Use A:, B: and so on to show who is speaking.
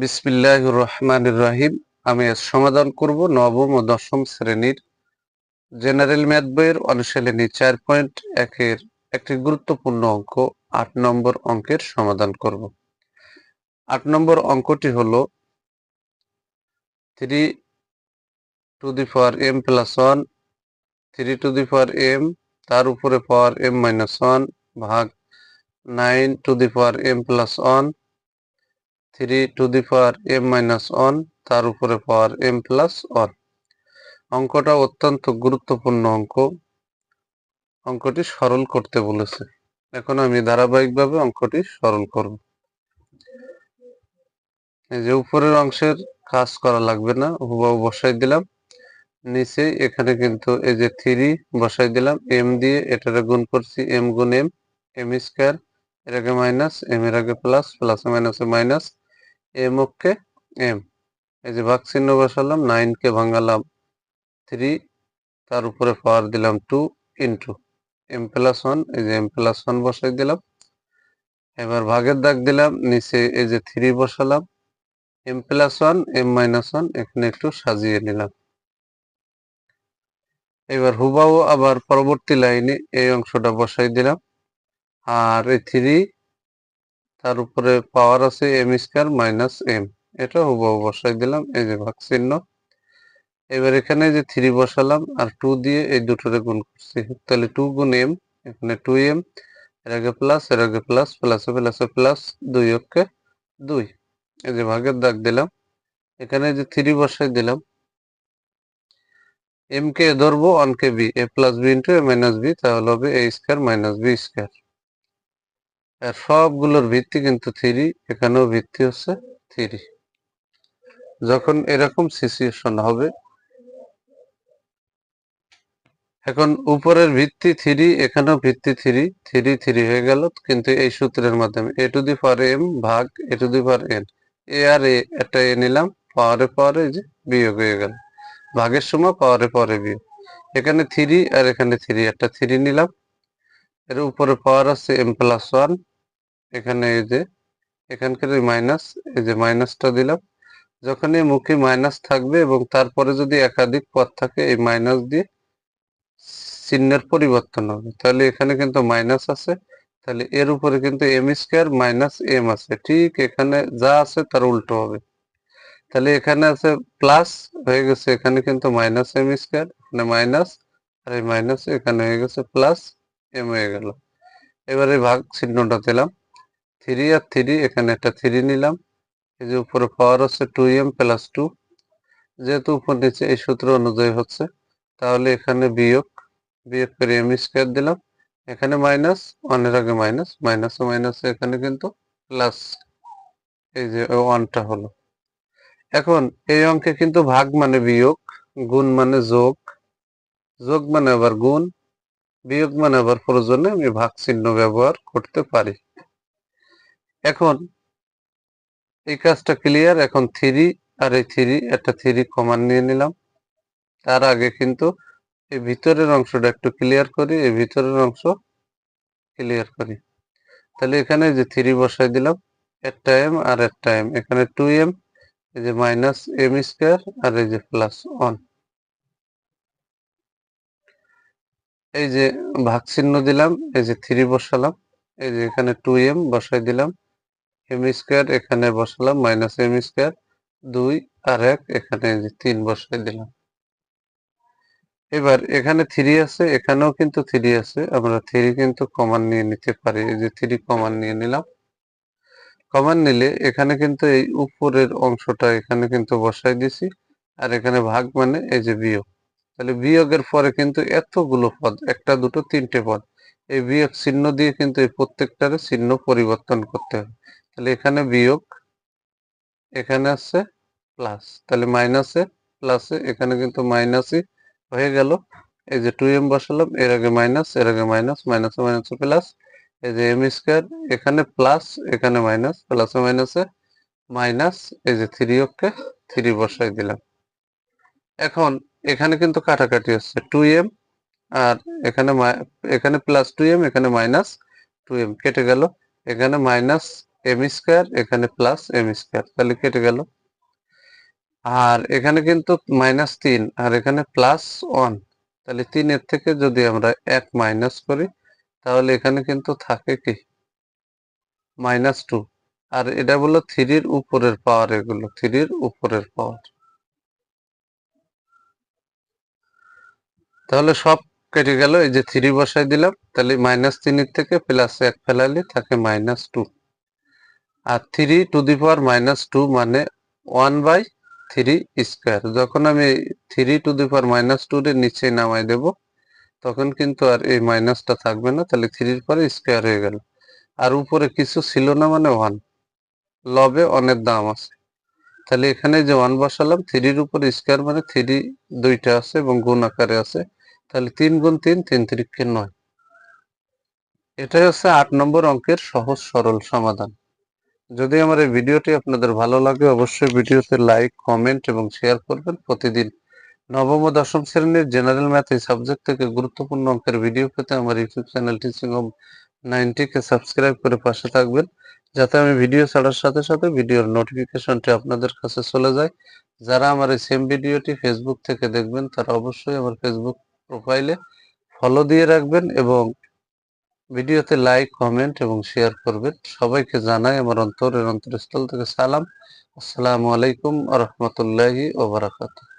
A: বিসমিল্লাহির রহমানির রহিম। আমি আজ সমাধান করব নবম ও দশম শ্রেণীর জেনারেল ম্যাথ বইয়ের অনুশীলনী 4.1 এর একটি গুরুত্বপূর্ণ অঙ্ক 8 নম্বর অঙ্কের সমাধান করব। 8 নম্বর অঙ্কটি হলো 3 two the power m plus 1, 3 two the power m তার উপরে পাওয়ার m মাইনাস 1 ভাগ 9 two the power m plus 1, 3 two the power m minus 1 তার উপরে পাওয়ার m প্লাস 1। অঙ্কটা অত্যন্ত গুরুত্বপূর্ণ অঙ্ক। অঙ্কটি সরল করতে বলেছে। এখন আমি ধারাবাহিকভাবে অঙ্কটি সরল করব। এই যে উপরের অংশের কাজ করা লাগবে না, হুবহু বসাই দিলাম। নিচে এখানে কিন্তু এই যে 3 বসাই দিলাম, m দিয়ে এটারে গুণ করছি, m গুণ m স্কয়ার, এর আগে মাইনাস, m এর আগে প্লাস, প্লাস মাইনাসে মাইনাস, m ওকে m। এই যে ভাগ চিহ্ন বসালাম, 9 কে ভাঙালাম 3, তার উপরে পাওয়ার দিলাম 2 ইন্টু m প্লাস 1, এই যে m প্লাস 1 বসাই দিলাম। এবার ভাগের দাগ দিলাম, নিচে এই যে 3 বসালাম, m প্লাস 1 m মাইনাস 1 এখানে একটু সাজিয়ে নিলাম। এবার হুবাহু আবার পরবর্তী লাইনে এই অংশটা বসাই দিলাম, আর এই 3 তার উপরে পাওয়ার আছে m স্কয়ার মাইনাস m, এটা হুবাহু বসাই দিলাম, এই যে ভাগ চিহ্ন। এবার এখানে যে 3 বসালাম আর 2 দিয়ে এই দুটোরে গুণ করছি, তাহলে 2 গুণ m, এখানে 2m, এর আগে প্লাস, এর আগে প্লাস, প্লাসে প্লাসে প্লাস, 2 ওকে 2। এই যে ভাগের দাগ দিলাম, এখানে যে 3 বসাই দিলাম, m কে a ধরবো, 1 কে b, a plus b into a minus b, তাহলে হবে a square minus b square. আর সবগুলোর ভিত্তি কিন্তু 3, এখানেও ভিত্তি হচ্ছে 3। যখন এরকম সিচুয়েশন হবে, এখন উপরের ভিত্তি 3, এখানেও ভিত্তি 3, 3 3 হয়ে গেল, কিন্তু এই সূত্রের মাধ্যমে a to the power m ভাগ a to the power n, a আর a একটা a নিলাম, পাওয়ারে পাওয়ারে এই যে বিয়োগ হয়ে গেল, ভাগের সময় পাওয়ারে পাওয়ারে বিয়োগ। এখানে 3 আর এখানে 3, একটা 3 নিলাম, এর উপরে পাওয়ার আছে m প্লাস 1, এখানে এই যে এখানকার মাইনাস, এই যে মাইনাসটা দিলাম। যখন এই মুখে মাইনাস থাকবে এবং তারপরে যদি একাধিক পদ থাকে, এই মাইনাস দিয়ে চিহ্নের পরিবর্তন হবে, তাহলে এখানে কিন্তু মাইনাস আছে, তাহলে এর উপরে কিন্তু m স্কয়ার মাইনাস m আছে, ঠিক এখানে যা আছে তার উল্টো হবে। তাহলে এখানে আছে প্লাস, হয়ে গেছে এখানে কিন্তু মাইনাস m স্কয়ার, এখানে মাইনাস, আর এই মাইনাস এখানে হয়ে গেছে প্লাস m হয়ে গেল। এবারে ভাগ চিহ্নটা দিলাম, 3 আর 3, এখানে একটা 3 নিলাম, এই যে উপরে পাওয়ার হচ্ছে 2m প্লাস 2, যেহেতু উপর নিচে এই সূত্র অনুযায়ী হচ্ছে, তাহলে এখানে বিয়োগ, বিয়োগ করে m স্কয়ার দিলাম, এখানে মাইনাস, 1 এর আগে মাইনাস, মাইনাসে মাইনাসে এখানে কিন্তু প্লাস, এই যে 1টা হলো। এখন এই অঙ্কে কিন্তু ভাগ মানে বিয়োগ, গুণ মানে যোগ, যোগ মানে আবার গুণ, বিয়োগ মানে আবার প্রয়োজনে আমি ভাগ চিহ্ন ব্যবহার করতে পারি। এখন এই কাজটা ক্লিয়ার। এখন 3 আর এই 3, একটা 3 কমন নিয়ে নিলাম। তার আগে কিন্তু এই ভিতরের অংশটা একটু ক্লিয়ার করি, এই ভিতরের অংশ ক্লিয়ার করি। তাহলে এখানে যে 3 বসাই দিলাম, একটা m আর একটা m, এখানে 2m, এই যে মাইনাস m স্কয়ার, আর এই যে প্লাস 1। এই যে ভাগ চিহ্ন দিলাম, এই যে 3 বসালাম, এই যে এখানে 2m বসাই দিলাম, m স্কয়ার এখানে বসালাম মাইনাস m স্কয়ার, 2 আর 1, এখানে এই যে 3 বসাই দিলাম। এবার এখানে 3 আছে, এখানেও কিন্তু 3 আছে, আমরা 3 কিন্তু কমন নিয়ে নিতে পারি, এই যে 3 কমন নিয়ে নিলাম। কমন নিলে এখানে কিন্তু এই উপরের অংশটা এখানে কিন্তু বসাই দিছি, আর এখানে ভাগ মানে এই যে বিয়োগ। তাহলে বিয়োগের পরে কিন্তু এতগুলো পদ, একটা দুটো তিনটে পদ, এই বিয়োগ চিহ্ন দিয়ে কিন্তু এই প্রত্যেকটারে চিহ্ন পরিবর্তন করতে হবে। তাহলে এখানে বিয়োগ, এখানে আছে প্লাস, তাহলে মাইনাসে প্লাসে এখানে কিন্তু মাইনাসই হয়ে গেল। এই যে 2m বসালাম, এর আগে মাইনাস, এর আগে মাইনাস, মাইনাসে মাইনাসে প্লাস, এই যে m স্কয়ার, এখানে প্লাস, এখানে মাইনাস, প্লাসে মাইনাসে মাইনাস, এই যে 3 ওকে 3 বসাই দিলাম। এখন এখানে কিন্তু কাটাকাটি হচ্ছে, 2m আর এখানে এখানে প্লাস 2m, এখানে মাইনাস 2m কেটে গেল, এখানে মাইনাস এম স্কোয়ার, এখানে প্লাস এম স্কোয়ার, তাহলে কেটে গেল। আর এখানে কিন্তু -3 আর এখানে +1, তাহলে 3 এর থেকে যদি আমরা 1 মাইনাস করি তাহলে এখানে কিন্তু থাকে কি -2। আর এটা বললো 3-র উপরের পাওয়ার, এগুলো 3-র উপরের পাওয়ার। তাহলে সব কেটে গেল, এই যে 3 বসাই দিলাম, তাহলে -3 এর থেকে +1 ফেলালে থাকে -2। আর 3^-2 মানে 1/3 স্কোয়ার। যখন আমি 3^-2 এর নিচে নামাই দেব তখন কিন্তু আর এই মাইনাসটা থাকবে না, তাহলে 3-র পরে স্কোয়ার হয়ে গেল। আর উপরে কিছু ছিল না মানে 1, লবে অনেক দাম আছে, তাহলে এখানে যে 1 বসালাম, 3-র উপর স্কোয়ার মানে 3 দুইটা আছে এবং গুণ আকারে আছে, তাহলে 3 × 3 3×3 = 9। এটাই হচ্ছে 8 নম্বর অঙ্কের সহজ সরল সমাধান। যদি আমার এই ভিডিওটি আপনাদের ভালো লাগে অবশ্যই ভিডিওতে লাইক, কমেন্ট এবং শেয়ার করবেন। প্রতিদিন নবম ও দশম শ্রেণীর জেনারেল ম্যাথ এই সাবজেক্ট থেকে গুরুত্বপূর্ণ অঙ্কের ভিডিও পেতে আমার ইউটিউব চ্যানেল টিচিং হোম 90 কে সাবস্ক্রাইব করে পাশে থাকবেন, যাতে আমি ভিডিও ছাড়ার সাথে সাথে ভিডিওর নোটিফিকেশনটি আপনাদের কাছে চলে যায়। যারা আমার এই সেম ভিডিওটি ফেসবুক থেকে দেখবেন তারা অবশ্যই আমার ফেসবুক প্রোফাইলে ফলো দিয়ে রাখবেন এবং ভিডিওতে লাইক, কমেন্ট এবং শেয়ার করবেন। সবাইকে জানাই আমার অন্তরের অন্তরস্থল থেকে সালাম। আসসালামু আলাইকুম ওয়া রাহমাতুল্লাহি ওয়া বারাকাতুহু।